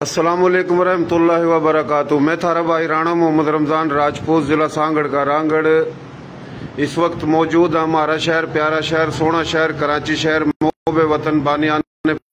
अस्सलाम वालेकुम रहमतुल्लाहि व बरकातुहू। मैं थारा भाई राणा मोहम्मद रमजान राजपूत, जिला सांगड़ का रांगड़। इस वक्त मौजूद है हमारा शहर, प्यारा शहर, सोना शहर, कराची शहर, मोहब्बे वतन, बानियान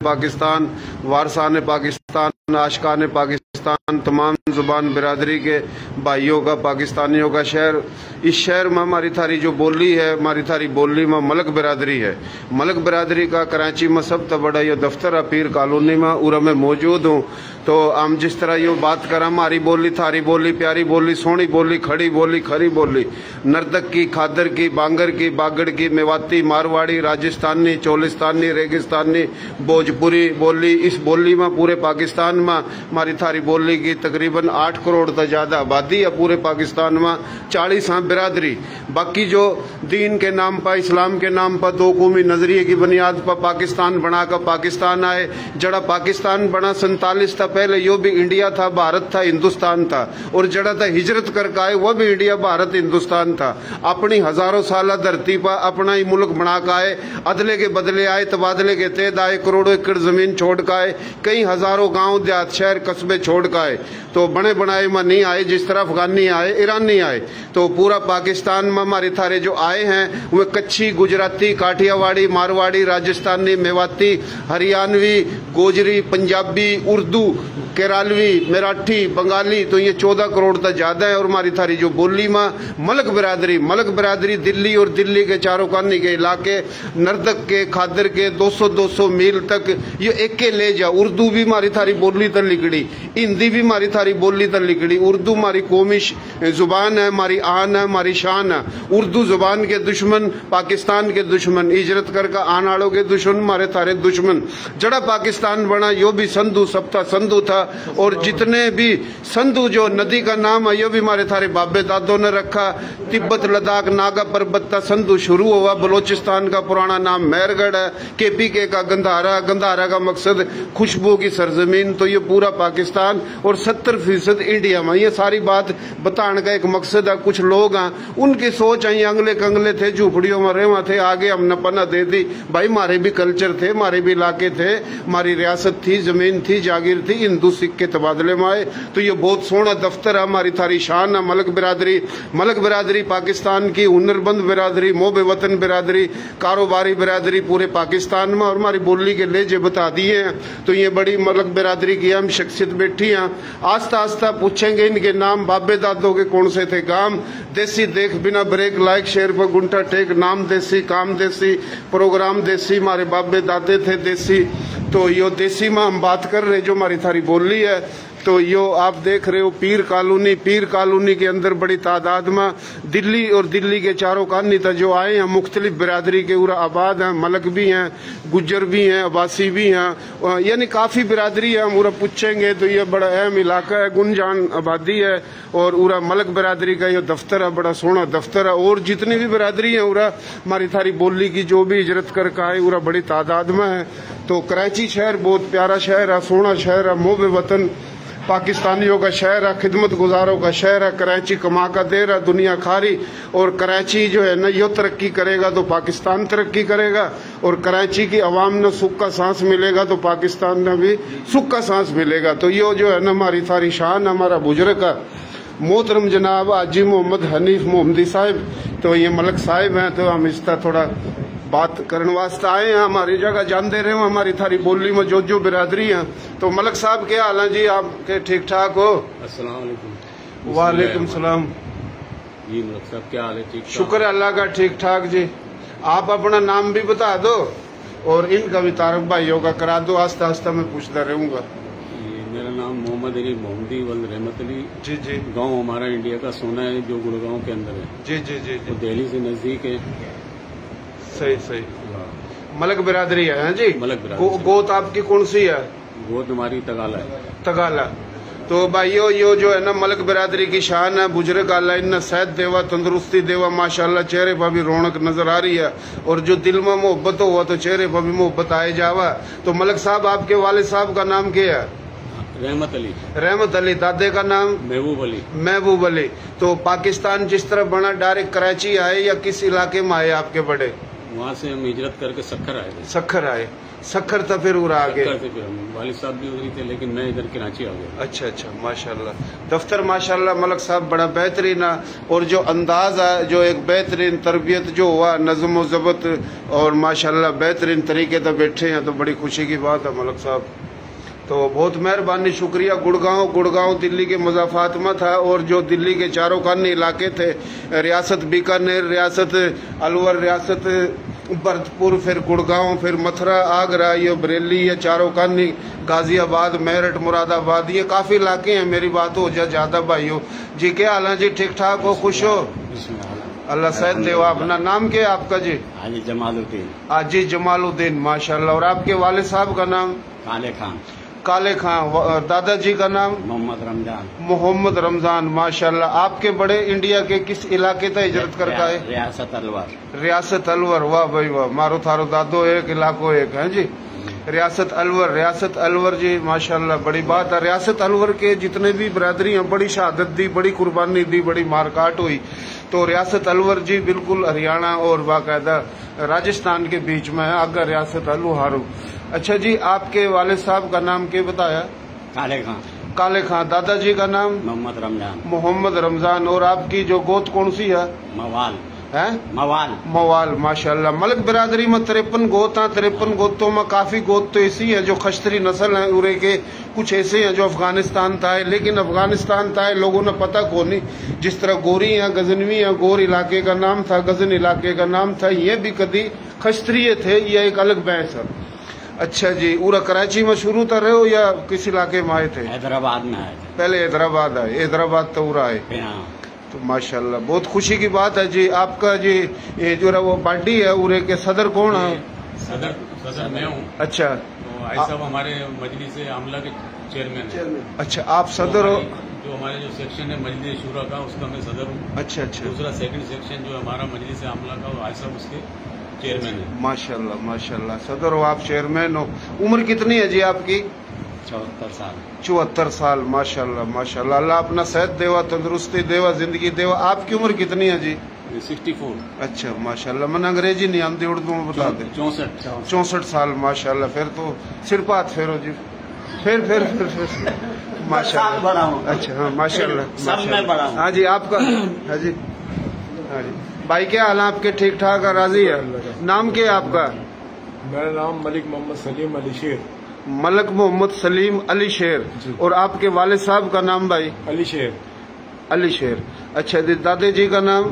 पाकिस्तान, वारसान पाकिस्तान, आशिकान पाकिस्तान, तमाम जुबान बिरादरी के भाइयों का, पाकिस्तानियों का शहर। इस शहर में हमारी थारी जो बोली है, हमारी थारी बोली में मलक बिरादरी है। मलक बिरादरी का कराची में सब तो बड़ा ये दफ्तर है पीर कॉलोनी में, और मैं मौजूद हूँ। तो हम जिस तरह यो बात कर, हमारी बोली, थारी बोली, प्यारी बोली, सोनी बोली, खड़ी बोली, खरी बोली, नर्तक की, खादर की, बांगर की, बागड़ की, मेवाती, मारवाड़ी, राजस्थानी, चोलिस्तानी, रेगिस्तानी, भोजपुरी बोली। इस बोली में पूरे पाकिस्तान में हमारी थारी बोली की तकरीबन 8 करोड़ से ज्यादा आबादी है। पूरे पाकिस्तान में 40 हैं बिरादरी। बाकी जो दीन के नाम पर, इस्लाम के नाम पर, दो कौमी नजरिए की बुनियाद पर पाकिस्तान बनाकर पाकिस्तान आए। जड़ा पाकिस्तान बना 47 था, पहले यो भी इंडिया था, भारत था, हिंदुस्तान था। और जड़ा था हिजरत करके आए, वह भी इंडिया, भारत, हिंदुस्तान था। अपनी हजारों साल धरती पर अपना ही मुल्क बना कर आए, अदले के बदले आए, तबादले के तेज आए, करोड़ों एकड़ जमीन छोड़ कर आए, कई हजारों गांव, देहात, शहर, कस्बे छोड़ कर आए। तो बने बनाए में नहीं आए, जिस तरह अफगानी आए, ईरानी आए। तो पूरा पाकिस्तान में हमारे थारे जो आए हैं वे कच्छी, गुजराती, काठियावाड़ी, मारवाड़ी, राजस्थानी, मेवाती, हरियाणवी, गोजरी, पंजाबी, उर्दू, केरलवी, मराठी, बंगाली, तो ये 14 करोड़ तक ज्यादा है। और हमारी थारी जो बोली में मलक बिरादरी, मलक बिरादरी दिल्ली और दिल्ली के चारों कानी के इलाके, नर्तक के, खादर के 200-200 मील तक ये एक के ले जा। उर्दू भी हमारी थारी बोली तर लिखड़ी, हिंदी भी हमारी थारी बोली तर लिखड़ी। उर्दू हमारी कौमी जुबान है, हमारी आन है, हमारी शान है। उर्दू जुबान के दुश्मन पाकिस्तान के दुश्मन, हिजरत करके आने वालों के दुश्मन, हमारे थारे दुश्मन। जड़ा पाकिस्तान बना यो भी संधु सप्ता संधु था। और जितने भी संधु जो नदी का नाम है ये भी हमारे थारे बाबे दादों ने रखा। तिब्बत, लद्दाख, नागा पर्वत का संधु शुरू हुआ। बलोचिस्तान का पुराना नाम मेहरगढ़ है। KPK का गंधारा, गंधारा का मकसद खुशबू की सरजमीन। तो ये पूरा पाकिस्तान और 70% इंडिया में, ये सारी बात बताने का एक मकसद है। कुछ लोग हैं उनकी सोच है अंगले कंगले थे, झूपड़ियों में रेवा थे, आगे हमने पना दे दी। भाई हमारे भी कल्चर थे, हमारे भी इलाके थे, हमारी रियासत थी, जमीन थी, जागीर थी, हिंदू सिख के तबादले में आए। तो ये बहुत सोना दफ्तर है, हमारी थारी शान है मलक बिरादरी। मलक बिरादरी पाकिस्तान की हुनरबंद बिरादरी, मोहब्बे वतन बिरादरी, कारोबारी बिरादरी पूरे पाकिस्तान में। और हमारी बोली के लेजे बता दिए हैं। तो ये बड़ी मलक बिरादरी की हम शख्सियत बैठी हैं। आस्ता आस्ता पूछेंगे इनके नाम, बाबे दादों के कौन से थे काम। देसी देख बिना ब्रेक, लाइक शेयर पर गुंटा टेक, नाम देसी, काम देसी, प्रोग्राम देसी, हमारे बाबे दादे थे देसी। तो यो देसी में हम बात कर रहे जो हमारी थारी बोली है। तो यो आप देख रहे हो पीर कॉलोनी, पीर कॉलोनी के अंदर बड़ी तादाद में दिल्ली और दिल्ली के चारों कानी तक जो आए हैं मुख्तलिफ बिरादरी के उरा आबाद हैं। मलक भी हैं, गुज्जर भी हैं, अब्बासी भी हैं, यानी काफी बिरादरी है। हम उरा पूछेंगे तो ये बड़ा अहम इलाका है, गुनजान आबादी है। और उरा मलक बिरादरी का ये दफ्तर है, बड़ा सोना दफ्तर है। और जितनी भी बिरादरी है उरा हमारी थारी बोली की जो भी हिजरत करके आए उरा बड़ी तादाद में है। तो कराची शहर बहुत प्यारा शहर है, सोना शहर है, मोहब्बे वतन पाकिस्तानियों का शहर है, खिदमत गुजारों का शहर है। कराची कमा का देर है, दुनिया खारी। और कराची जो है ना यो तरक्की करेगा तो पाकिस्तान तरक्की करेगा। और कराची की अवाम ने सुख का सांस मिलेगा तो पाकिस्तान में भी सुख का सांस मिलेगा। तो यो जो है ना हमारी सारी शान, हमारा बुजुर्ग का मोहतरम जनाब हाजी मोहम्मद हनीफ मोहम्मदी साहब। तो ये मलक साहब हैं, तो हम इसका थोड़ा बात करने वास्ते आए हैं। हमारी जगह जानते रहे हमारी थारी बोली में जो बिरादरी है। तो मलक साहब क्या हाल है जी, आपके ठीक ठाक हो? अस्सलाम वालेकुम। वालेकुम सलाम जी मलक साहब क्या हाल है? ठीक, शुक्र है अल्लाह का, ठीक ठाक जी। आप अपना नाम भी बता दो और इनका भी तारक भाइयों का करा दो, आस्ता आस्ता मैं पूछता रहूंगा। मेरा नाम मोहम्मद अली मोहम्मदी वल्द रहमत अली। जी जी। गांव हमारा इंडिया का सोना है जो गुड़गांव के अंदर है। जी जी जी जी। दिल्ली से नजदीक है। सही सही। मलक बिरादरी है जी। मलक बिरादरी। गोत आपकी कौन सी है? गोत हमारी तगाला है। तगाला। तो भाइयों यो जो है ना मलक बिरादरी की शान है। बुजुर्ग अल्लाह इन्ना सेहत देवा, तंदुरुस्ती देवा, माशाल्लाह चेहरे पर भी रौनक नजर आ रही है। और जो दिल में मोहब्बत हुआ तो चेहरे पर भी मोहब्बत आए जावा। तो मलक साहब आपके वालिद साहब का नाम क्या है? रहमत अली। रहमत अली। दादे का नाम? महबूब अली। महबूब अली। तो पाकिस्तान जिस तरह बना डायरेक्ट कराची आए या किस इलाके में आए आपके बड़े? वहाँ से हम हिजरत करके सखर आए थे। सखर आए। सक्खर था फिर उड़ा आगे। से फिर हम वालिद साहब भी उधरी थे, लेकिन मैं इधर कराची आ गया। अच्छा अच्छा, माशाल्लाह। दफ्तर माशाल्लाह मलक साहब बड़ा बेहतरीन है, और जो अंदाज है, जो एक बेहतरीन तरबियत जो हुआ, नज़्म व ज़ब्त, और माशाल्लाह बेहतरीन तरीके से बैठे हैं, तो बड़ी खुशी की बात है मलक साहब। तो बहुत मेहरबानी, शुक्रिया। गुड़गांव दिल्ली के मुज़ाफ़ात में था, और जो दिल्ली के चारों खाने इलाके थे, रियासत बीकानेर, रियासत अलवर, रियासत भरतपुर, फिर गुड़गांव, फिर मथुरा, आगरा, ये बरेली, ये चारों खानी, गाजियाबाद, मेरठ, मुरादाबाद, ये काफ़ी इलाके हैं। मेरी बात हो जाए ज़्यादा भाइयों जी। क्या हाल है जी? ठीक ठाक हो? खुश हो? अल्लाह सेहत दे। अपना नाम क्या है आपका जी? हाजी जमालुद्दीन। हाजी जमालुद्दीन, माशाल्लाह। और आपके वालिद साहब का नाम? काले खान। काले खान। दादाजी का नाम? मोहम्मद रमजान। मोहम्मद रमजान, माशाल्लाह। आपके बड़े इंडिया के किस इलाके तक हिजरत करता है? रियासत अलवर। रियासत अलवर, वाह भाई वाह। मारो थारो दादो एक, इलाको एक है जी। रियासत अलवर, रियासत अलवर जी, माशाल्लाह, बड़ी बात है। रियासत अलवर के जितने भी बरादरी हैं, बड़ी शहादत दी, बड़ी कुर्बानी दी, बड़ी मारकाट हुई। तो रियासत अलवर जी बिल्कुल हरियाणा और बाकायदा राजस्थान के बीच में है, आगा रियासत अलवर। अच्छा जी, आपके वालिद साहब का नाम क्या बताया? काले खान। काले खान। दादाजी का नाम? मोहम्मद रमजान। मोहम्मद रमजान। और आपकी जो गोत कौन सी है? मवाल है? मवाल, माशाल्लाह। मलक बिरादरी में 53 गोत हैं। 53 गोतों में काफी गोत तो ऐसी है जो खश्तरी नस्ल है उरे के, कुछ ऐसे हैं जो अफगानिस्तान था है, लेकिन अफगानिस्तान था है लोगों ने पता को नहीं। जिस तरह गोरी है, गजनवी है, गोर इलाके का नाम था, गजन इलाके का नाम था, ये भी कभी खश्तरीय थे, ये एक अलग बहस है। अच्छा जी, उरा कराची में शुरू तर रहे हो या किस इलाके में आए थे? हैदराबाद में आए थे। पहले हैदराबाद आए, हैदराबाद तो उरा आए। तो माशाल्लाह बहुत खुशी की बात है जी। आपका जी ये जो वो पार्टी है उरे के सदर कौन है? सदर मैं हूँ। अच्छा, तो आई साहब हमारे मजलिस आमला के चेयरमैन है। अच्छा, आप सदर हो? जो हमारे जो सेक्शन है मजलिस शुरा का, उसका मैं सदर हूँ। अच्छा अच्छा। दूसरा सेकंड सेक्शन जो हमारा मजलिस आमला का, वो आई साहब उसके चेयरमैन है। माशाल्लाह माशाल्लाह, सदर हो आप, चेयरमैन हो। उम्र कितनी है जी आपकी? 74 साल। 74 साल, माशाल्लाह माशाल्लाह। अल्लाह अपना सेहत देवा, तंदुरुस्ती देवा, जिंदगी देवा। आपकी उम्र कितनी है जी? 64। अच्छा माशाल्लाह। मन अंग्रेजी नहीं आती, उर्दू में बता दे। 64 साल, माशाल्लाह। फिर तो सिर पात फेरो जी। फिर माशाल्लाह। अच्छा हाँ, माशाल्लाह। हाँ जी, आपका? हाँ जी, हाँ जी। भाई क्या हाल है आपके? ठीक ठाक है, राजी है? नाम क्या है आपका? मेरा नाम मलिक मोहम्मद सलीम अली शेर। मलक मोहम्मद सलीम अली शेर। और आपके वालिद साहब का नाम भाई? अली शेर। अली शेर, अच्छा। दादा जी का नाम?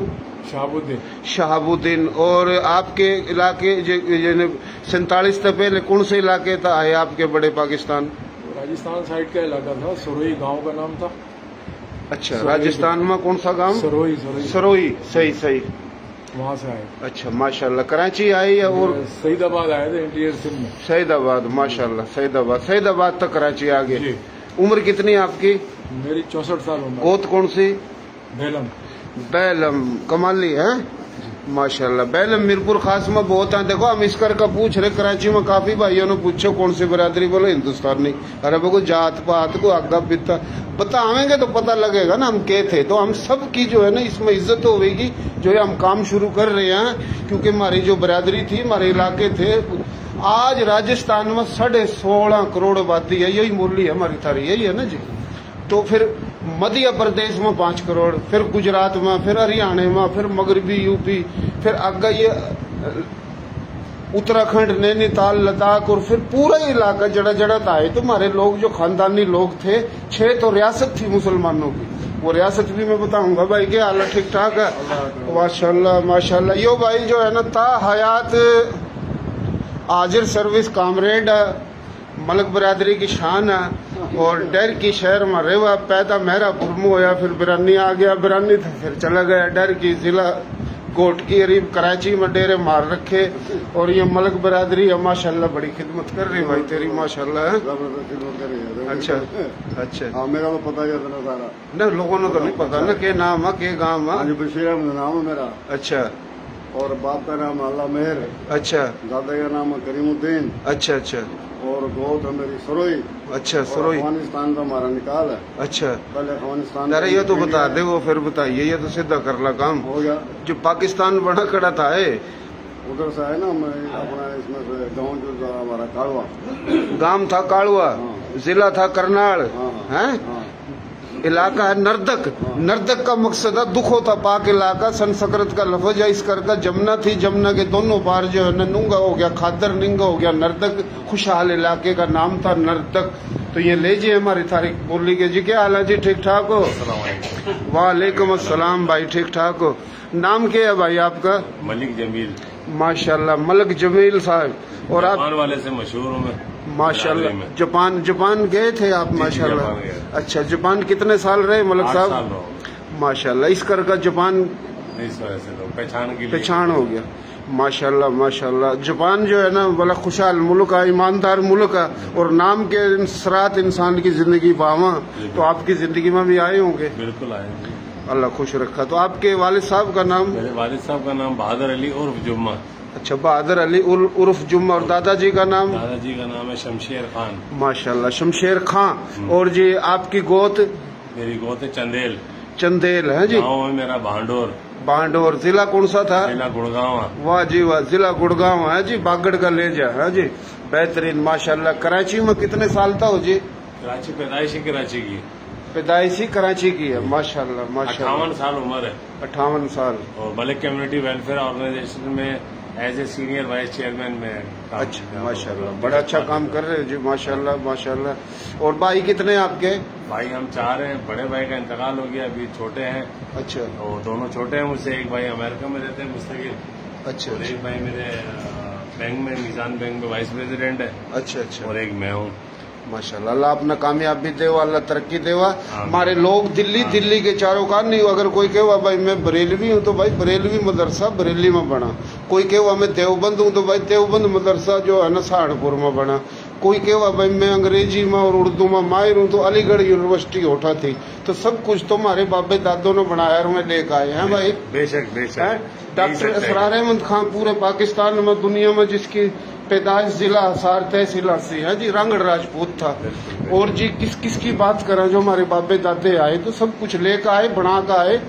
शहाबुद्दीन। शहाबुद्दीन। और आपके इलाके 47 से पहले कौन से इलाके था आए आपके बड़े पाकिस्तान? राजस्थान साइड का इलाका था, सरोई गांव का नाम था। अच्छा, राजस्थान में कौन सा गांव? सरोई। सही, वहाँ से आए। अच्छा माशाल्लाह। कराची आए या और? सईदाबाद आए थे, इंटीरियर सिंध में। सईदाबाद, माशाल्लाह। सईदाबाद तक कराची आ गए। उम्र कितनी है आपकी? मेरी 64 साल उम्र। गोत कौन सी? बैलम। कमाली है, माशाल्लाह। बैलम मीरपुर खास में बहुत है। देखो हम इसकर का पूछ रहे, कराची में काफी भाइयों ने पूछो कौन सी बरादरी, बोलो हिंदुस्तानी। अरे वो जात पात को आगा पिता बतावेंगे तो पता लगेगा ना हम क्या थे। तो हम सब की जो है ना इसमें इज्जत होगी जो है हम काम शुरू कर रहे हैं, क्योंकि हमारी जो बरादरी थी, हमारे इलाके थे, आज राजस्थान में 16.5 करोड़ आबादी है। यही मूल्य है हमारी थारी, यही है ना जी। तो फिर मध्य प्रदेश में 5 करोड़, फिर गुजरात में, फिर हरियाणा में, फिर मगरबी यूपी, फिर आगे ये उत्तराखंड, नैनीताल, लद्दाख, और फिर पूरा इलाका जड़ा था। तो हमारे लोग जो खानदानी लोग थे, 6 तो रियासत थी मुसलमानों की, वो रियासत भी मैं बताऊंगा। भाई क्या हाल है? ठीक ठाक है, माशाल्लाह माशाल्लाह। यो भाई जो है ना ता हयात हाजिर सर्विस कामरेड मलक बरादरी की शान है। और डर की शहर में रेवा पैदा मेरा पुरमू होया, फिर बिरानी आ गया, बिरानी था फिर चला गया डर की जिला कोट की करीब कराची में डेरे मार रखे। और ये मलक बरादरी है, माशाल्लाह बड़ी खिदमत कर रही भाई तेरी, माशाल्लाह है। अच्छा हाँ, मेरा तो पता है सारा ना, लोगों ने तो नहीं पता ना के नाम है, के गाँव है। बशीर नाम है मेरा। अच्छा। और बाप का नाम अल्लाह मेहर। अच्छा। दादा का नाम है करीमुद्दीन। अच्छा। और गोत है मेरी सरोई। अच्छा, सरोई। अफगानिस्तान का हमारा निकाल है। अच्छा, पहले अफगानिस्तान। अरे ये तो बता दे, वो फिर बताइए, ये तो सीधा कर ला काम हो गया। जो पाकिस्तान बड़ा कड़ा था है, उधर से है ना, मैं अपना इसमें से गाँव जो था हमारा कालवा। गांव था कालवा, जिला था करनाल, हाँ। है इलाका है नर्दक। नर्दक का मकसद है दुखों था पाक इलाका। संस्कृत का लफ्ज है इस करका। जमुना थी, जमुना के दोनों पार जो है न नूंगा हो गया, खादर निंगा हो गया। नर्दक खुशहाल इलाके का नाम था नर्दक। तो ये लीजिए हमारी तारीख बोली के जी। क्या हाल है जी, ठीक ठाक हो? वालेकुम अस्सलाम भाई, ठीक ठाक हो? नाम क्या है भाई आपका? मलिक जमील। माशाल्लाह, मलिक जमील साहब। और आप जापान वाले से मशहूर हूँ मैं। माशाल्लाह। जापान गए थे आप? माशाल्लाह। अच्छा, जापान कितने साल रहे मलिक साहब? माशाल्लाह। इस कर का जापान इस वजह से तो पहचान हो गया। माशाल्लाह माशाल्लाह। जापान जो है ना बड़ा खुशहाल मुल्क है, ईमानदार मुल्क है। और नाम के सरात इंसान की जिंदगी पावा। तो आपकी जिंदगी में भी आए होंगे? बिल्कुल आए। अल्लाह खुश रखा। तो आपके वालिद साहब का नाम? मेरे वालिद साहब का नाम बहादुर अली उर्फ जुम्मा। अच्छा, बहादुर अली उर्फ जुम्मा। और दादाजी का नाम? दादाजी का नाम है शमशेर खान। माशाल्लाह, शमशेर खान। और जी आपकी गोत? मेरी गोत है चंदेल। चंदेल है जी। गाँव है मेरा भांडोर। भांडोर। जिला कौन सा था? जिला गुड़गांव। वाह जी वाह, जिला गुड़गांव है जी। बागड़ का लेजा है जी। बेहतरीन माशाल्लाह। कराची में कितने साल था हो जी? कराची पैदाइशी कराची की। पैदाइशी कराची की है। माशाल्लाह माशाल्लाह। 58 साल उम्र है। 58 साल। और मलिक कम्युनिटी वेलफेयर ऑर्गेनाइजेशन में as a senior vice chairman में काम। अच्छा माशाल्लाह, बड़ा अच्छा काम कर रहे हैं जी। माशाल्लाह माशाल्लाह। और भाई कितने आपके? भाई हम 4 हैं। बड़े भाई का इंतकाल हो गया, अभी छोटे हैं। अच्छा। और दोनों छोटे हैं मुझसे। एक भाई अमेरिका में रहते हैं मुस्तकिल। अच्छा और एक भाई मेरे बैंक में, निजान बैंक में वाइस प्रेसिडेंट है। अच्छा अच्छा। और एक मैं हूँ। माशाल्लाह, अल्लाह अपना कामयाबी देवा, अल्लाह तरक्की देवा। हमारे लोग दिल्ली के चारों का नहीं। अगर कोई कहे भाई मैं बरेलवी हूँ तो भाई बरेलवी मदरसा बरेली में बना। कोई कहे मैं देवबंद हूँ तो भाई देवबंद मदरसा जो है ना सहारनपुर में बना। कोई कहे भाई मैं अंग्रेजी में और उर्दू में माहिर हूँ तो अलीगढ़ यूनिवर्सिटी होठा थी। तो सब कुछ तो हमारे बाबे दादों ने बनाया और मैं लेकर आए हैं भाई। बेशक बेशक। डॉक्टर असरार अहमद खान पूरे पाकिस्तान में, दुनिया में जिसकी पैदाइश जिला हिसार तहसील से है जी, रांगड़ राजपूत था। और जी किस की बात करें, जो हमारे बाबे दादे आए तो सब कुछ लेकर आए, बना कर आए।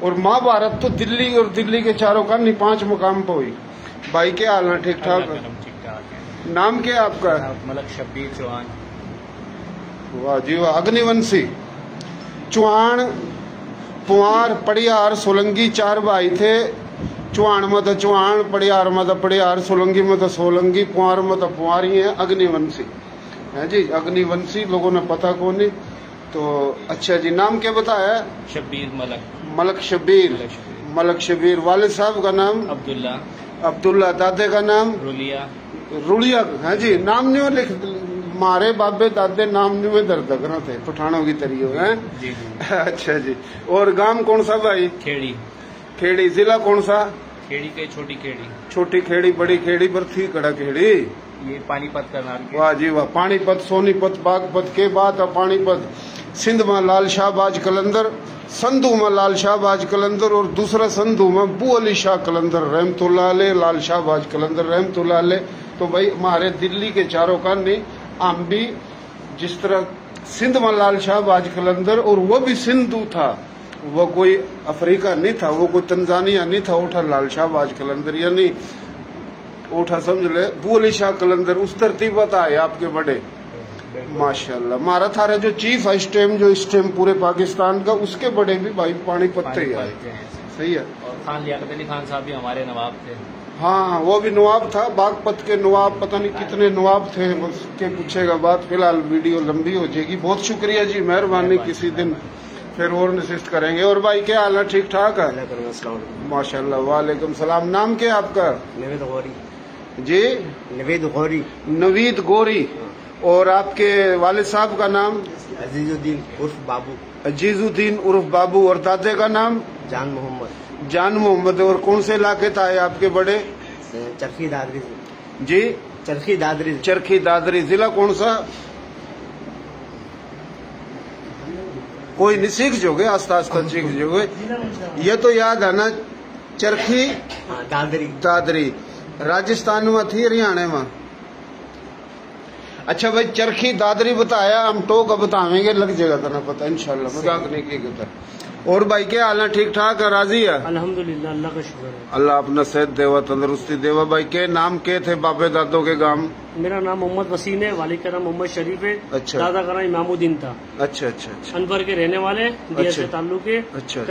और महाभारत तो दिल्ली और दिल्ली के चारों का नहीं 5 मुकाम पे हुई। भाई क्या हाल है, ठीक ठाक? नाम क्या है आपका? मलिक शब्बीर चौहान। वाह जी वाह। अग्निवंशी चौहान, पुआर, पड़ियार, सोलंगी 4 भाई थे। चौहान में तो चौहान, पड़ियार में तो पड़ियार, सोलंगी में तो सोलंगी, पुआर में तो पुआरी है। अग्निवंशी है जी। अग्निवंशी लोगों ने पता कौन नहीं। तो अच्छा जी, नाम क्या बताया? शब्बीर मलिक। मलिक शब्बीर। मलिक शब्बीर। वालिद साहब का नाम? अब्दुल्ला। अब्दुल्ला। दादे का नाम? रुलिया। रुलिया है जी। नाम नहीं लिख, मारे बाबे दादे नाम नहीं में दर्द कर थे, पठानों की तरीके है जी। अच्छा जी। और गांव कौन सा भाई? खेड़ी। खेड़ी। जिला कौन सा? खेड़ी के छोटी खेड़ी। छोटी खेड़ी, बड़ी खेड़ी, बरथी, कड़ा खेड़ी। ये पानीपत करनाल के। वाह जी वाह। पानीपत, सोनीपत, बागपत के बाद पानीपत। सिंध में लाल शाहबाज कलंदर, संधू में लाल शाहबाज कलंदर और दूसरा संधू में बू अली शाह कलंदर रहमतुल्लाह अलैह, लाल शाहबाज कलंदर रहमतुल्लाह अलैह। तो भाई हमारे दिल्ली के चारों का नहीं, हम भी जिस तरह सिंध में लाल शाहबाज कलंदर, और वो भी सिंधु था, वो कोई अफ्रीका नहीं था, वो कोई तंजानिया नहीं था। उठा लाल शाहबाज कलंदर, यानी उठा समझ ले बू अली शाह कलंदर। उस तरतीब है आपके बड़े। माशाल्लाह। हमारा थारा जो चीफ है स्टेम, जो स्टेम पूरे पाकिस्तान का, उसके बड़े भी भाई पानीपत ही आए। सही है। और खान लियाकत अली खान साहब भी हमारे नवाब थे। हाँ, वो भी नवाब था। बागपत के नवाब, पता नहीं कितने नवाब थे, उसके पूछेगा बात। फिलहाल वीडियो लंबी हो जाएगी। बहुत शुक्रिया जी, मेहरबानी। किसी दिन फिर और नशिस्त करेंगे। और भाई क्या हाल है, ठीक ठाक है? माशाल्लाह। वालेकुम सलाम। नाम क्या आपका? नवीद गौरी जी। नवीद गौरी। नवीद गौरी। और आपके वालिद साहब का नाम? अजीजुद्दीन उर्फ बाबू। अजीजुद्दीन उर्फ बाबू। और दादे का नाम? जान मोहम्मद। जान मोहम्मद। और कौन से इलाके था आपके बड़े? चरखी दादरी जी। चरखी दादरी। चरखी दादरी। जिला कौन सा? कोई नहीं, सीख जोगे, आस्ता आस्ता सीख जोगे। ये तो याद है ना, चरखी दादरी। दादरी राजस्थान में थी, हरियाणा में। अच्छा भाई, चरखी दादरी बताया, हम टोक बतावेंगे, लग जाएगा तो ना पता इंशाल्लाह। मजाक नहीं की। और भाई क्या हाल है? ठीक ठाक है? राजी है? अल्हम्दुलिल्लाह, अल्लाह का शुक्र है। अल्लाह अपना सेहत देवा, तंदुरुस्ती देवा। भाई के नाम के थे बाबे दादों के गांव? मेरा नाम मोहम्मद वसीम है, वालिद का नाम मोहम्मद शरीफ है। अच्छा। दादा का नाम इमामुद्दीन था। अच्छा अच्छा अच्छा अनवर के रहने वाले, दिया से ताल्लुक है। अच्छा।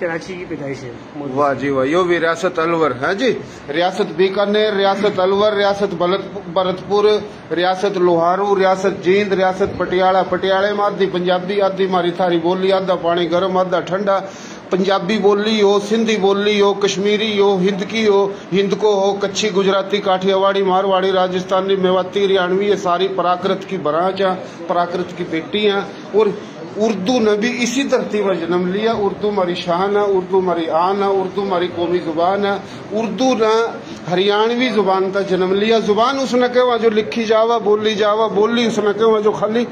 कराची की पैदाइश है। वाह जी वाह। यो भी रियासत अलवर है जी। रियासत बीकानेर, रियासत अलवर, रियासत भरतपुर, रियासत लोहारू, रियासत जींद, रियासत पटियाला। पटियाले में आधी पंजाबी, आधी मारी थारी बोली, आधा पानी गर्म, आधा ठंडा। पंजाबी बोली हो, सिंधी बोली हो, कश्मीरी हो, हिंदकी हो, हिंदको हो, कच्छी, गुजराती, काठियावाड़ी, मारवाड़ी, राजस्थानी, मेवाती, हरियाणवी, ये सारी प्राकृत की बराच है, प्राकृत की बेटी हैं। और उर्दू ने भी इसी धरती पर जन्म लिया। उर्दू हमारी शान है, उर्दू हमारी आन है, उर्दू हमारी कौमी जुबान है। उर्दू ने हरियाणवी जुबान का जन्म लिया। जुबान उसने कहा जो लिखी जावा, बोली जावा, बोली उसने कहा जो खाली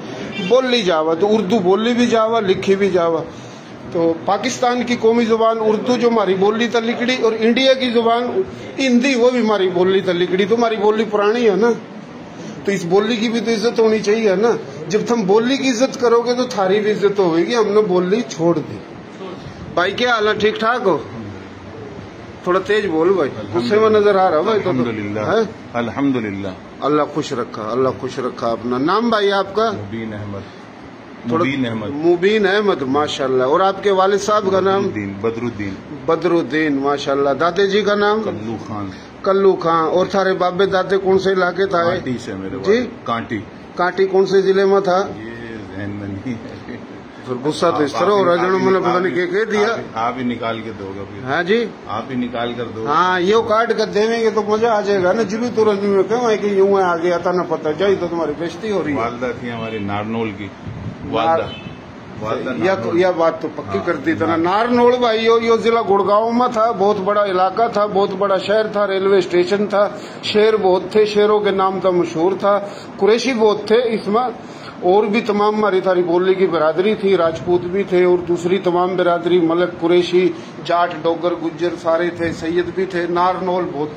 बोली जावा। तो उर्दू बोली भी जावा, लिखी भी जावा। तो पाकिस्तान की कौमी जुबान उर्दू जो हमारी बोली तो लिखड़ी, और इंडिया की जुबान हिंदी, वो भी हमारी बोली तो लिखड़ी। तो हमारी बोली पुरानी है ना, तो इस बोली की भी तो इज्जत होनी चाहिए ना। जब तुम बोली की इज्जत करोगे तो थारी भी इज्जत होगी। हमने बोली छोड़ दी। भाई क्या हाल है? ठीक ठाक हो? थोड़ा तेज बोल भाई, गुस्से में नजर आ रहा भाई। तो अल्हम्दुलिल्लाह, अल्लाह खुश रखा, अल्लाह खुश रखा। अपना नाम भाई आपका? मुबीन अहमद। मुबीन अहमद, माशाल्लाह। और आपके वालिद साहब का नाम? बदरुद्दीन। बदरुद्दीन, माशाल्लाह। दादे जी का नाम? कल्लू खान। कल्लू खान। और थारे बाबे दादे कौन से इलाके था? कांटी से मेरे जी। कांटी। कांटी कौन से जिले में था? ये जहन में नहीं है। फिर गुस्सा तो इस तरह हो रहा है, मैंने पता नहीं क्या कह दिया। आप ही निकाल के दोगे फिर? हाँ जी, आप ही निकाल कर दो। हाँ, ये काट कर देंगे तो मजा आ जाएगा ना। जिबी तुरंत में क्यों है कि यूं है, आगे आता ना पता जाए तो तुम्हारी बेइज्जती हो रही है। वालदा थी हमारी नारनौल की। यह बात तो पक्की कर दी था ना। नारनौल भाई यो जिला गुड़गांव में था। बहुत बड़ा इलाका था, बहुत बड़ा शहर था, रेलवे स्टेशन था, शेर बहुत थे, शेरों के नाम था मशहूर था। कुरैशी बहुत थे इसमें, और भी तमाम हमारी थारी बोली की बरादरी थी, राजपूत भी थे, और दूसरी तमाम बरादरी मलक, कुरैशी, जाट, डोगर, गुज्जर सारे थे, सैयद भी थे। नारनौल बहुत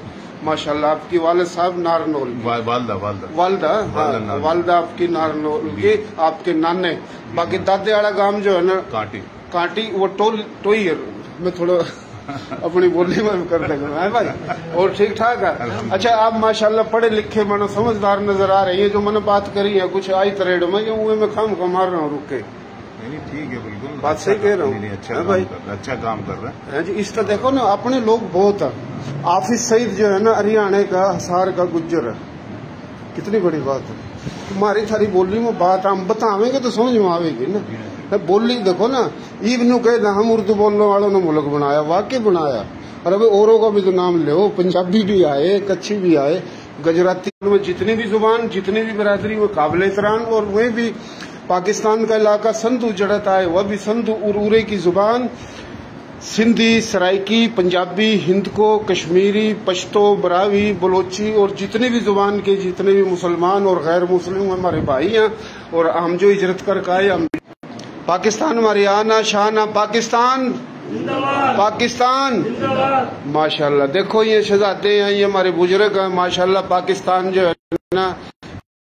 माशाल्लाह। आपकी वालिद साहब नारनौल? वालदा हाँ, वालदा आपकी नारनौल की, आपके नाने। बाकी दादे वाला गांव जो है ना कांटी, वो टोई है। मैं थोड़ा अपनी बोली में कर देगा है भाई। और ठीक ठाक है? अच्छा, आप माशाल्लाह पढ़े लिखे मानो समझदार नजर आ रही है। जो मैंने बात करी है कुछ आई तरेड में, जो मैं काम कमा रहा हूँ रुक के। नहीं ठीक है, बिल्कुल बात सही कह रहा हूँ। अच्छा भाई, अच्छा काम कर रहा है जी। इस तरह देखो ना, अपने लोग बहुत है। आफिस सईद जो है ना हरियाणा का, हसार का गुज्जर है। कितनी बड़ी बात है। तुम्हारी थारी बोली में बात हम बतावेंगे तो समझ में आवेगी ना। बोली देखो ना, ईब कह हम उर्दू बोलने वालों ने मुल्क बनाया, वाकई बनाया। और अभी औरों का भी तो नाम ले, पंजाबी भी आए, कच्छी भी आए, गुजराती में जितनी भी जुबान, जितनी भी बरादरी, वो काबिल एहतराम। और वह भी पाकिस्तान का इलाका संधू जड़ता है, वह भी संधू उरे की जुबान, सिंधी, सराइकी, पंजाबी, हिंदको, कश्मीरी, पश्तो, बरावी, बलोची, और जितनी भी जुबान के जितने भी मुसलमान और गैर मुस्लिम हमारे भाई हैं। और हम जो हिजरत कर आए, हम पाकिस्तान हमारी आना शान है। पाकिस्तान पाकिस्तान माशाल्लाह। देखो ये शहजादे हैं, ये हमारे बुजुर्ग हैं माशाल्लाह। पाकिस्तान जो है ना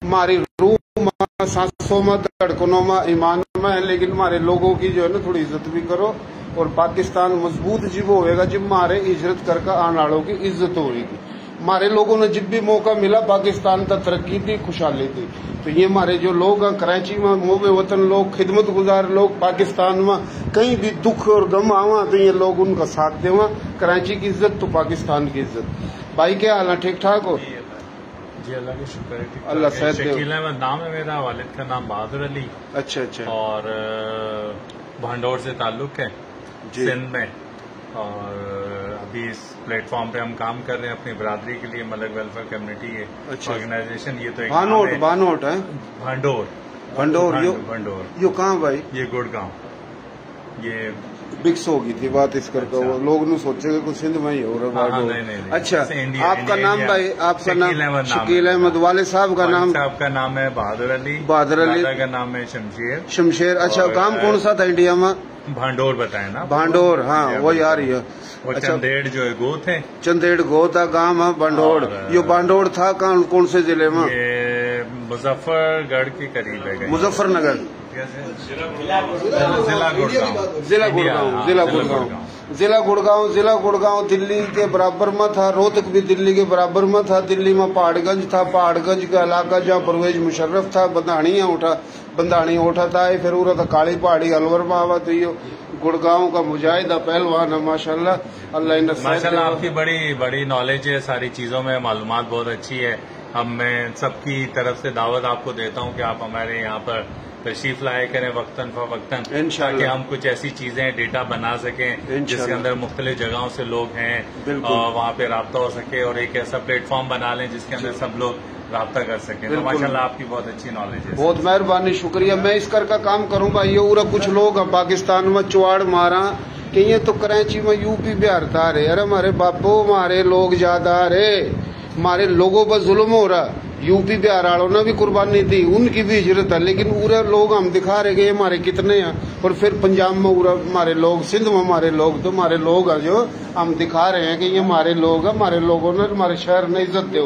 हमारी रूह में, सांसों में, धड़कनों में, ईमान में है। लेकिन हमारे लोगों की जो है ना थोड़ी इज्जत भी करो। और पाकिस्तान मजबूत जब होएगा जब हमारे हिजरत करके आने वालों की इज्जत होगी। हमारे लोगों ने जब भी मौका मिला पाकिस्तान तक तरक्की थी, खुशहाली थी। तो ये हमारे जो लोग हैं कराची में, मोबे वतन लोग, खिदमत गुजार लोग, पाकिस्तान में कहीं भी दुख और गम आवा तो ये लोग उनका साथ देवा। कराची की इज्जत तो पाकिस्तान की इज्जत। भाई क्या हाल है? ठीक ठाक हो? जी अल्लाह का शुक्र है। अल्लाह सेहत दे। शकील अहमद नाम है मेरा, वालिद का नाम बहादुर अली। अच्छा अच्छा। और भांडौर से ताल्लुक है, सिंध में। और अभी इस प्लेटफॉर्म पे हम काम कर रहे हैं अपनी बरादरी के लिए, मलक वेलफेयर कम्युनिटी है ऑर्गेनाइजेशन। ये तो एक भानोट है, भंडोर यो कहाँ भाई? ये गुड़गांव। ये बिक्स होगी थी बात इस करके। वो लोग न सोचेंगे कुछ सिंध में ही हो रहा है। नहीं। अच्छा, आपका नाम भाई? आपका नाम शकील अहमद। वाले साहब का नाम? साहब का नाम है बहादुर अली। दादा का नाम है शमशेर। अच्छा, गांव कौन सा था इंडिया में? भांडौर बताए ना? भांडौर, हाँ वो यार ये। अच्छा, चंदेड़ जो है गो थे, चंदेड़ गो था गांव है भांडौर। यो भांडौर था कौन से जिले में? ये मुजफ्फरगढ़ के करीब है। मुजफ्फरनगर कैसे जिला गुड़गांव जिला गुड़गांव दिल्ली के बराबर में था। रोहतक भी दिल्ली के बराबर में था। दिल्ली में पहाड़गंज था। पहाड़गंज का इलाका जहाँ परवेज मुशर्रफ था, बंधानी उठा था। फिर उरा था काली पहाड़ी अलवर में आवा। तो ये गुड़गांव का मुजाहिदा पहलवान है माशाल्लाह। अल्लाह माशाल्लाह आपकी बड़ी नॉलेज है, सारी चीजों में मालूमात बहुत अच्छी है। अब मैं सबकी तरफ से दावत आपको देता हूँ कि आप हमारे यहाँ पर तशरीफ लाया करें वक्तन फवक्तन, ताकि हम कुछ ऐसी चीजें डेटा बना सकें जिसके अंदर मुख्तलिफ जगहों से लोग हैं और वहाँ पे राब्ता हो सके, और एक ऐसा प्लेटफॉर्म बना लें जिसके अंदर सब लोग राब्ता कर सकें। तो माशाल्लाह आपकी बहुत अच्छी नॉलेज है। बहुत मेहरबानी, शुक्रिया। मैं इस कर का काम करूँ भाई। ये कुछ लोग पाकिस्तान में चुआड़ मारा कि ये तो कराची में यूपी बिहार था रे। अरे हमारे बापू हमारे लोग ज्यादा रे, हमारे लोगों पर जुल्म हो रहा। यूपी बिहार वालों ने भी कुर्बानी दी, उनकी भी हिजरत है, लेकिन पूरे लोग हम दिखा रहे कि हमारे कितने हैं। और फिर पंजाब में पूरा हमारे लोग, सिंध में हमारे लोग, तो हमारे लोग हैं जो हम दिखा रहे हैं कि ये हमारे लोग हैं। हमारे लोगों ने हमारे शहर ने इज्जत दो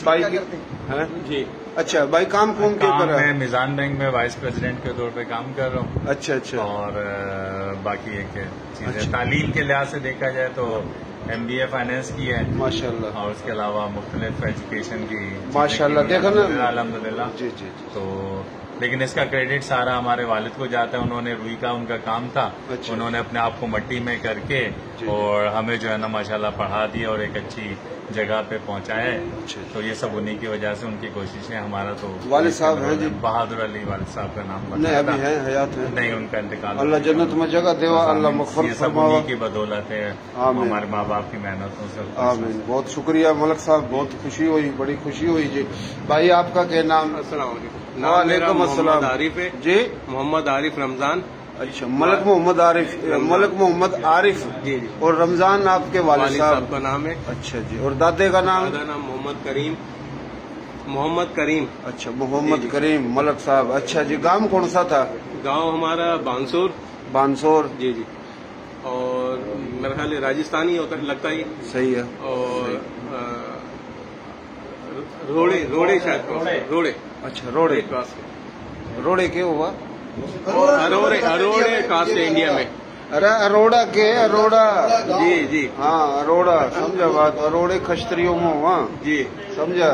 भाई है जी। अच्छा भाई, काम कौन के कर रहा है? मैं मिजान बैंक में वाइस प्रेसिडेंट के तौर पे काम कर रहा हूँ। अच्छा। और बाकी एक चीज है, तालीम के लिहाज से देखा जाए तो MBA फाइनेंस की है माशाल्लाह, और उसके अलावा मुख्तलिफ एजुकेशन की माशाल्लाह देखा ना, अल्हम्दुलिल्लाह। जी। तो लेकिन इसका क्रेडिट सारा हमारे वालिद को जाता है। उन्होंने रुई का उनका काम था। अच्छा। उन्होंने अपने आप को मट्टी में करके और हमें जो है ना माशाल्लाह पढ़ा दिया और एक अच्छी जगह पे पहुंचाया है। अच्छा। तो ये सब उन्हीं की वजह से, उनकी कोशिशें। हमारा तो वालिद साहब हैं जी, बहादुर अली वालिद साहब का नाम नहीं अभी है, हयात है? नहीं, उनका इंतकाल। अल्लाह जन्नत में जगह देवा, अल्लाह मग़फ़िरत फरमावा। उन्हीं की बदौलत है, हमारे माँ बाप की मेहनतों से। आमीन। बहुत शुक्रिया मलक साहब, बहुत खुशी हुई, बड़ी खुशी हुई जी। भाई आपका क्या नाम? वालेकुम अस्सलाम। आरिफ है जी, मोहम्मद आरिफ रमजान। अच्छा, मलक मोहम्मद आरिफ, मलक मोहम्मद आरिफ जी। और रमजान आपके वालिद साहब का नाम है। अच्छा जी। और दादे का नाम? दादा नाम मोहम्मद करीम। अच्छा, मोहम्मद करीम मलक साहब। अच्छा जी। गांव कौन सा था? गांव हमारा बांसोर। जी। और मेरा ख्याल राजस्थानी होता लगता ही। सही है। और रोड़े शायद रोड़े। अच्छा, रोड़े के हुआ? अरोड़े कास्ट है इंडिया में। अरे अरोड़ा जी। हाँ, अरोड़ा, समझा बात। अरोड़े खस्त्रियों में हुआ जी, समझा।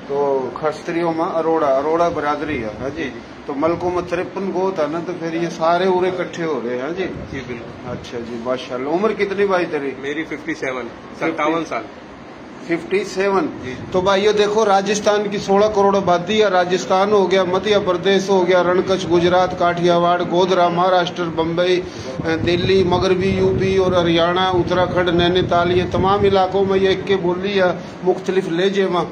तो खस्त्रियों में अरोड़ा बरादरी है जी। तो मलकों में 53 गोत है ना, तो फिर ये सारे उरे इकट्ठे हो रहे हैं जी। बिल्कुल। अच्छा जी, माशाल्लाह। उम्र कितनी भाई तेरी? मेरी 57 साल। 57। तो भाइयों देखो, राजस्थान की 16 करोड़ आबादी है। राजस्थान हो गया, मध्य प्रदेश हो गया, रणकच्छ, गुजरात, काठियावाड़, गोधरा, महाराष्ट्र, बम्बई, दिल्ली, मगरबी यूपी और हरियाणा, उत्तराखंड, नैनीताल, ये तमाम इलाकों में ये एक के बोली है, मुख्तलिफ लहजे में।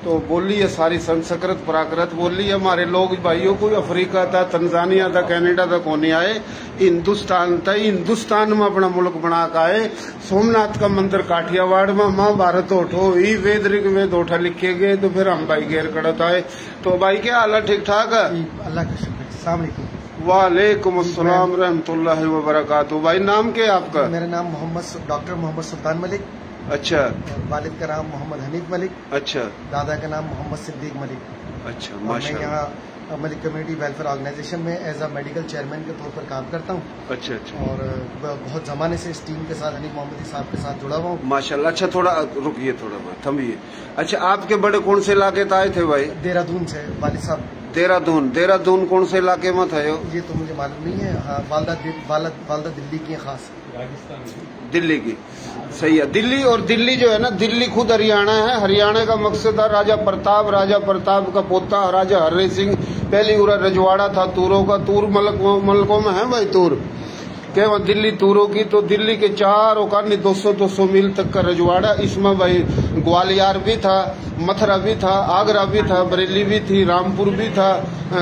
तो बोली है सारी संस्कृत प्राकृत बोली है। हमारे लोग भाइयों को अफ्रीका था, तंजानिया था, कनाडा तक होने आए, हिंदुस्तान था। हिंदुस्तान में अपना मुल्क बना के आए। सोमनाथ का मंदिर काठियावाड़ में, महाभारत ओठो ही, वेद ऋग्वेद ओठा लिखे गए। तो फिर हम भाई घेर कड़त आए। तो भाई क्या हाल है? ठीक ठाक है? अल्लाह का शुक्र। अस्सलाम वालेकुम। वालेकुम अस्सलाम रहमतुल्लाहि व बरकातुहू। भाई नाम क्या है आपका? मेरा नाम डॉक्टर मोहम्मद सुल्तान मलिक। अच्छा। वालिद का नाम मोहम्मद हनीफ मलिक। अच्छा। दादा का नाम मोहम्मद सिद्दीक मलिक। अच्छा, मैं यहाँ मलिक कम्युनिटी वेलफेयर ऑर्गेनाइजेशन में एज अ मेडिकल चेयरमैन के तौर पर काम करता हूँ। अच्छा। और बहुत जमाने से इस टीम के साथ, हनीफ मोहम्मदी साहब के साथ जुड़ा हुआ हूँ माशाल्लाह। अच्छा, थोड़ा रुकिए, थोड़ा थमिए। अच्छा, आपके बड़े कौन से इलाके आए थे भाई? देहरादून से वालिद साहब। देहरादून कौन से इलाके में था? ये तो मुझे मालूम नहीं है। हाँ, वालदा दिल्ली की, खास दिल्ली की। सही है। दिल्ली जो है ना, दिल्ली खुद हरियाणा है। हरियाणा का मकसद था राजा प्रताप का पोता राजा हरि सिंह। पहली उरा रजवाड़ा था तूरों का। तूर मलकों में है भाई, तूर क्या वहाँ दिल्ली तूरों की। तो दिल्ली के चारों का 200 मील तक का रजवाड़ा। इसमें भाई ग्वालियर भी था, मथुरा भी था, आगरा भी था, बरेली भी थी, रामपुर भी था,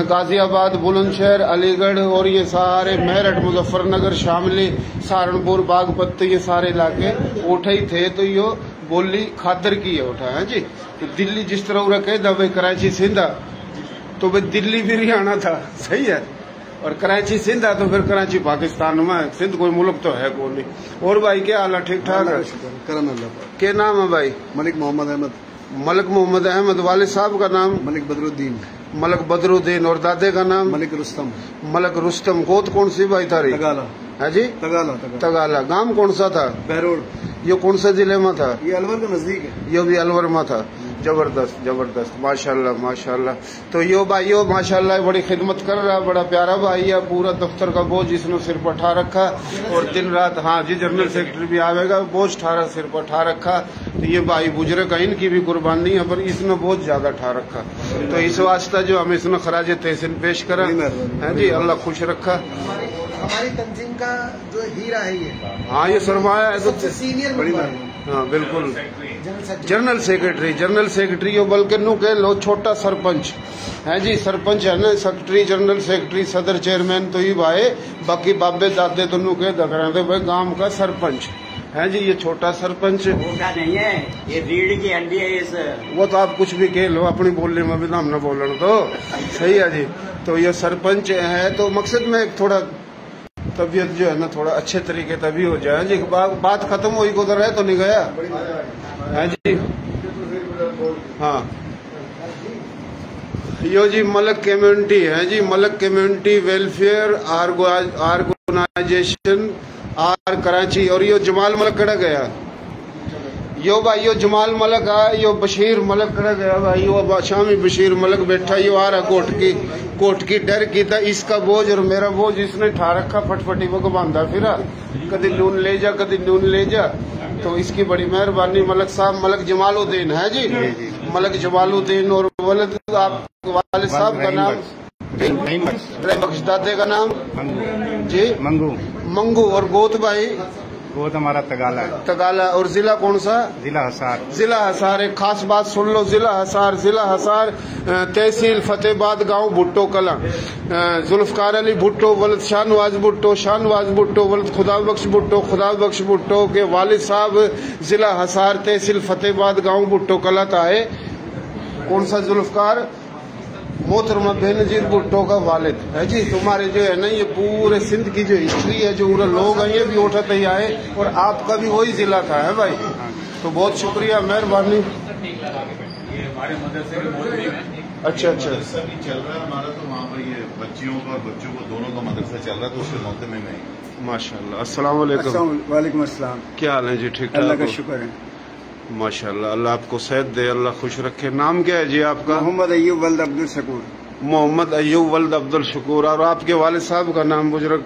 गाजियाबाद, बुलंदशहर, अलीगढ़ और ये सारे, मेरठ, मुजफ्फरनगर, शामली, सहारनपुर, बागपत, ये सारे इलाके उठे ही थे। तो ये बोली खादर की है उठा है जी। तो दिल्ली जिस तरह उरा कह भाई कराची सिंधा, तो भाई दिल्ली भी हरियाणा था। सही है। और कराची सिंध है तो फिर कराची पाकिस्तान में। सिंध कोई मुल्क तो है कौन नहीं। और भाई क्या हाल है? ठीक ठाक है? करम अल्लाह। क्या नाम है भाई? मलिक मोहम्मद अहमद। मलिक मोहम्मद अहमद। वालिद साहब का नाम? मलिक बदरुद्दीन। मलक बदरुद्दीन। और दादे का नाम? मलिक रुस्तम। मलक रुस्तम। गोद कौन सी भाई थारी? तगाला। है जी? तगाला। तगाला। गांव कौन सा था? बहरोड। ये कौन से जिले में था? ये अलवर के नजदीक है। ये भी अलवर में था। जबरदस्त जबरदस्त, माशाल्लाह माशाल्लाह। तो यो भाइयों माशाल्लाह बड़ी खिदमत कर रहा, बड़ा प्यारा भाई है। पूरा दफ्तर का बोझ इसने सिर पर उठा रखा और दिन रात, हाँ जी जनरल सेक्रेटरी भी आवेगा, बोझ ठारा सिर पर उठा रखा। तो ये भाई बुजुर्ग का इनकी भी कुर्बानी है, पर इसने बोझ ज्यादा उठा रखा। तो इस वास्ता जो हम इसने खराज तहसीन पेश करा है जी, अल्लाह खुश रखा। हमारी तंजीम का जो हीरा है ये, हाँ ये सरमाया है, सबसे सीनियर। हाँ बिल्कुल, जनरल सेक्रेटरी यो बल्कि नु कह लो छोटा सरपंच है जी। सरपंच है ना, सेक्रेटरी, जनरल सेक्रेटरी, सदर, चेयरमैन तो ये भाई, बाकी बाबे दादे तो नु कह दे भाई गांव का सरपंच है जी। ये छोटा सरपंच नहीं है, ये रीढ़ की हड्डी है इस। वो तो आप कुछ भी कह लो, अपनी बोलने में भी नाम न बोलन तो सही है जी। तो ये सरपंच है, तो मकसद में एक थोड़ा तबीयत जो है ना थोड़ा अच्छे तरीके तभी हो जाए जी। बात खत्म हुई को तो रह तो नहीं गया है जी। हाँ यो जी मलक कम्युनिटी है जी, मलक कम्युनिटी वेलफेयर ऑर्गेनाइजेशन आर कराची। और यो जमाल मलक कड़ा गया, यो भाई यो जमाल मलक आ, यो बशीर मलक कड़ा गया भाई, यो शामी बशीर मलक बैठा, यो आ रहा कोट की डर की था। इसका बोझ और मेरा बोझ इसने ठा रखा, फटफटी वो बांधा फिरा, कभी नून ले जा कभी नून ले जा। तो इसकी बड़ी मेहरबानी। मलक साहब मलक जमालुद्दीन है जी, मलक जमालुद्दीन। और वालिद वालिद साहब का नाम बख्शदादे का नाम जी मंगू। और गोत भाई? गोत हमारा तगाला है। तगाला। और जिला कौन सा? जिला हिसार। जिला हिसार। एक खास बात सुन लो, जिला हिसार तहसील फतेहाबाद, गांव भुट्टो कला। जुल्फकार अली भुट्टो वलद शाहनवाज भुट्टो वलद खुदाबख्श भुट्टो के वालिद साहब जिला हिसार तहसील फतेहाबाद गांव भुट्टो कला था है। कौन सा? जुल्फकार मोहतरमा बेनजीर भुट्टो का वालिद है जी। तुम्हारे जो है ना ये पूरे सिंध की जो हिस्ट्री है, जो पूरे लोग हैं ये भी उठाते ही आए, और आपका भी वही जिला था है भाई। तो बहुत शुक्रिया, मेहरबानी। ये हमारे मदरसे में मौजूद है। अच्छा मदरसा भी चल रहा है हमारा, तो वहाँ पर ये बच्चियों का और बच्चों को दोनों का मदरसा चल रहा है, तो उसके मोहतमे में माशाल्लाह। अस्सलाम वालेकुम। वालेकुम अस्सलाम। क्या हाल है जी? ठीक ठाक? अल्लाह का शुक्र है माशाल्लाह। अल्लाह आपको सेहत दे, अल्लाह खुश रखे। नाम क्या है जी आपका? मोहम्मद अय्यूब वल्द अब्दुल शकूर। मोहम्मद अय्यूब वल्द अब्दुल शकूर। और आपके वालिद साहब का नाम बुजुर्ग?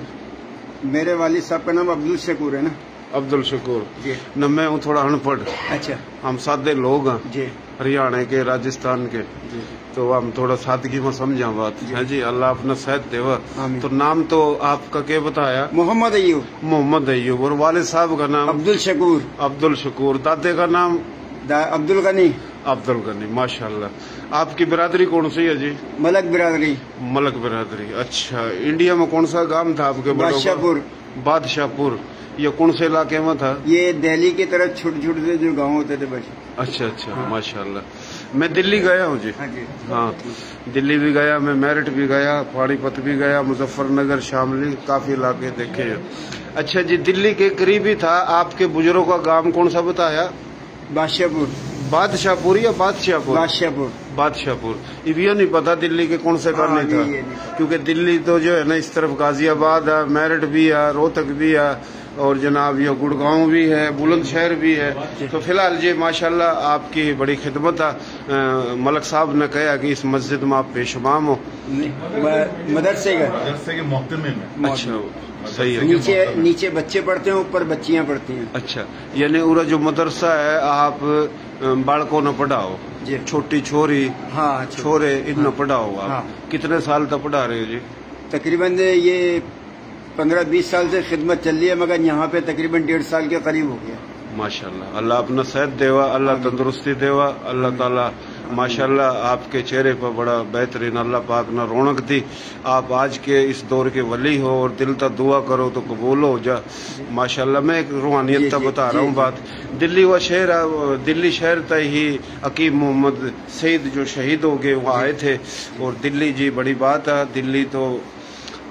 मेरे वालिद साहब का नाम अब्दुल शकूर है ना। अब्दुल शकूर जी। न मैं हूँ थोड़ा अनपढ़। अच्छा। हम सादे लोग हैं जी, हरियाणा के, राजस्थान के जी। तो हम थोड़ा सादगी में समझा बात है जी। अल्लाह अपना सेहत देवा। तो नाम तो आपका क्या बताया? मोहम्मद अय्यूब। मोहम्मद अय्यूब। और वालिद साहब का नाम? अब्दुल शकूर। दादे का नाम? अब्दुल गनी। अब्दुल गनी, माशाल्लाह। आपकी बिरादरी कौन सी है जी? मलक बिरादरी। मलक बिरादरी। अच्छा। इंडिया में कौन सा गांव था आपके? बादशाहपुर। ये कौन से इलाके में था? ये दिल्ली की तरफ छोटे छोटे से जो गांव होते थे बस। अच्छा अच्छा। हाँ। माशाल्लाह। मैं दिल्ली गया हूँ जी। हाँ दिल्ली भी गया, मैं मेरठ भी गया, पानीपत भी गया, मुजफ्फरनगर, शामली, काफी इलाके देखे हैं। अच्छा जी, दिल्ली के करीबी था आपके बुजुर्गों का गांव कौन सा बताया? बादशाहपुर। बादशाहपुर या बादशाहपुर? बादशाहपुर। ये नहीं पता दिल्ली के कौन से करने था, क्योंकि दिल्ली तो जो है ना इस तरफ गाजियाबाद है, मेरठ भी है, रोहतक भी है, और जनाब ये गुड़गांव भी है, बुलंदशहर भी है। तो फिलहाल जी माशाल्लाह आपकी बड़ी खिदमत है। मलक साहब ने कहा कि इस मस्जिद में आप पेशमाम हो। मदरसे के मोहतमे में। अच्छा सही है। नीचे बच्चे पढ़ते हैं, ऊपर बच्चियां पढ़ती हैं। अच्छा, यानी पूरा जो मदरसा है आप बालकों ने पढ़ाओ, छोटी छोरी हाँ छोरे इन पढ़ाओ आप। हाँ। कितने साल तक पढ़ा रहे हो जी? तकरीबन ये 15-20 साल से खिदमत चल रही है, मगर यहाँ पे तकरीबन 1.5 साल के करीब हो गया। माशाल्लाह। अल्लाह अपना सेहत देवा, अल्लाह तंदुरुस्ती देवा, अल्लाह ताला माशाल्लाह आपके चेहरे पर बड़ा बेहतरीन अल्लाह पाक ने रौनक दी। आप आज के इस दौर के वली हो और दिल तक दुआ करो तो कबूल हो जा। माशाल्लाह। मैं एक रूहानियत तक बता रहा हूँ बात। दिल्ली व शहर, दिल्ली शहर तक ही अकीब मोहम्मद सईद जो शहीद हो गए वो आए थे। और दिल्ली जी बड़ी बात है, दिल्ली तो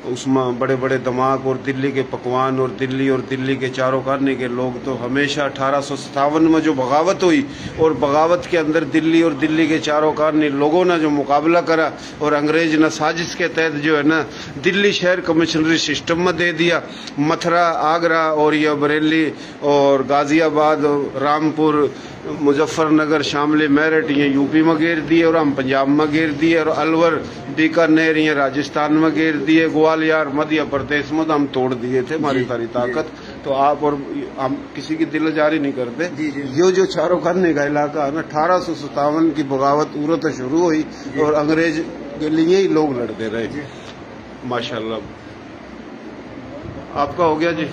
उसमें बड़े बड़े दिमाग और दिल्ली के पकवान और दिल्ली के चारों खाने के लोग तो हमेशा 1857 में जो बगावत हुई और बगावत के अंदर दिल्ली और दिल्ली के चारों खाने लोगों ने जो मुकाबला करा और अंग्रेज ने साजिश के तहत जो है ना दिल्ली शहर कमिश्नरी सिस्टम में दे दिया। मथुरा, आगरा और यह बरेली और गाजियाबाद, रामपुर, मुजफ्फरनगर, शामली, मेरठ ये यूपी में घेर दिए और हम पंजाब में घेर दिए और अलवर, बीकानेर ये राजस्थान में घेर दिए, ग्वालियर मध्य प्रदेश में तो हम तोड़ दिए थे हमारी सारी ताकत। तो आप और हम किसी की दिलजारी नहीं करते। ये जो चारों खाने का इलाका है ना 1857 की बगावत उरत शुरू हुई और अंग्रेज के लिए ही लोग लड़ते रहे। माशाल्लाह। आपका हो गया जी?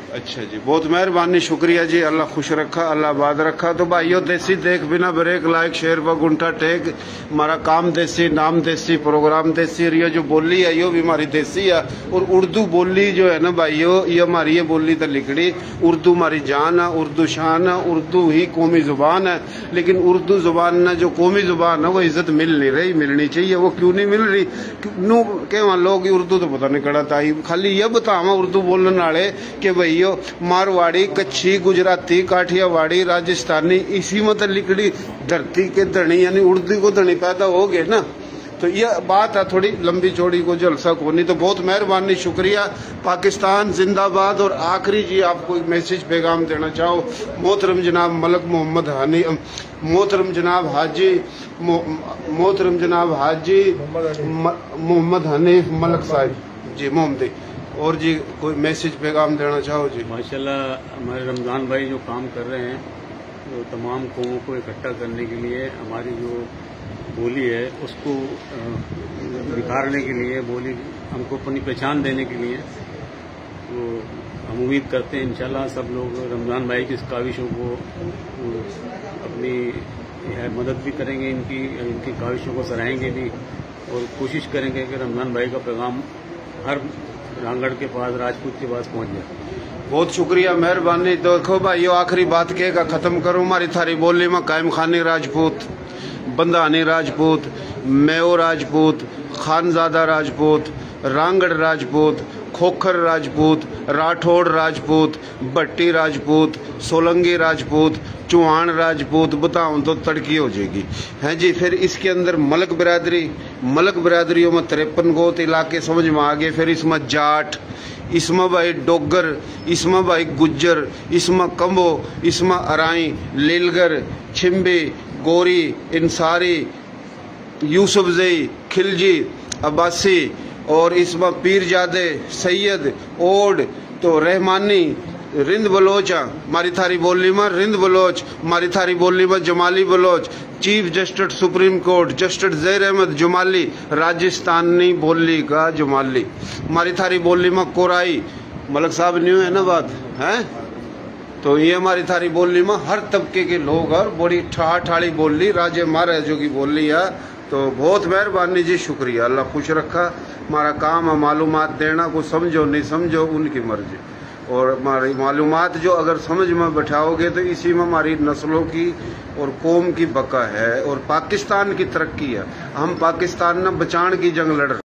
अच्छा जी, बहुत मेहरबानी, शुक्रिया जी। अल्लाह खुश रखा, अल्लाह आबाद रखा। तो भाइयों देसी देख बिना ब्रेक, लाइक शेयर व गुंठा टेक। हमारा काम देसी, नाम देसी, प्रोग्राम देसी और ये जो बोली है ये भी हमारी देसी है। और उर्दू बोली जो है ना भाइयों ये हमारी ये बोली तो लिखड़ी। उर्दू हमारी जान है, उर्दू शान है, उर्दू ही कौमी जुबान है। लेकिन उर्दू जुबान ने जो कौमी जुबान है वो इज्जत मिल नहीं रही, मिलनी चाहिए। वो क्यों नहीं मिल रही? क्यों के वहाँ लोग उर्दू तो पता नहीं कड़ा था। खाली ये बतावा उर्दू बोलने वाले कि भाई मारवाड़ी, कच्छी, गुजराती, काठियावाड़ी, राजस्थानी इसी में तो लिखड़ी धरती के धनी यानी उर्दू को धनी पैदा हो गए ना। तो यह बात है थोड़ी लंबी चौड़ी को जलसा कोनी। तो बहुत मेहरबानी, शुक्रिया। पाकिस्तान जिंदाबाद। और आखिरी जी आपको एक मैसेज पैगाम देना चाहो। मोहतरम जनाब मलक मोहम्मद हानी, मोहतरम जनाब हाजी मोहम्मद हनीफ मलक साहब जी मोहम्मदी, और जी कोई मैसेज पैगाम देना चाहो जी? माशाल्लाह हमारे रमजान भाई जो काम कर रहे हैं तो तमाम कौमों को इकट्ठा करने के लिए, हमारी जो बोली है उसको निखारने के लिए, बोली हमको अपनी पहचान देने के लिए, तो हम उम्मीद करते हैं इंशाल्लाह सब लोग रमजान भाई की इस काविशों को अपनी मदद भी करेंगे, इनकी काविशों को सराहेंगे भी और कोशिश करेंगे कि रमजान भाई का पैगाम हर रांगड़ के पास, राजपूत के पास पहुंच जाए। बहुत शुक्रिया, मेहरबानी। देखो भाई यो आखिरी बात कह का खत्म करूं। हमारी थारी बोली में कायम खानी राजपूत, बंदानी राजपूत, मेओ राजपूत, खानजादा राजपूत, रांगड़ राजपूत, खोखर राजपूत, राठौड़ राजपूत, भट्टी राजपूत, सोलंगी राजपूत, चौहान राजपूत, बताऊं तो तड़की हो जाएगी है जी। फिर इसके अंदर मलक बिरादरियों में 53 गोत इलाके समझ में आ गए। फिर इसमें जाट, इसमें भाई डोगर, इसमें भाई गुज्जर, इसमें कंबो, इसमें अराई, लीलगर, छिम्बी, गोरी, इंसारी, यूसुफजई, खिलजी, अब्बासी और इसमें पीरजादे, सैयद, ओड, तो रहमानी, रिंद बलोचा, मारी थारी बोली में रिंद बलोच, मारी थारी बोली में Jamali Baloch, chief justice supreme court justice Zaheer Ahmed Jamali, Rajasthani बोली का जमाली, मारी थारी बोली में कोराई, मलक साहब न्यू है ना बात है। तो ये हमारी थारी बोली में हर तबके के लोग और बड़ी ठाड़ी बोली, राजे महाराजों की बोली है। तो बहुत मेहरबानी जी, शुक्रिया। अल्लाह खुश रखा। हमारा काम है मालूमात देना, को समझो नहीं समझो उनकी मर्जी। और हमारी मालूमात जो अगर समझ में बैठाओगे तो इसी में हमारी नस्लों की और कौम की बका है और पाकिस्तान की तरक्की है। हम पाकिस्तान न बचाने की जंग लड़ रहे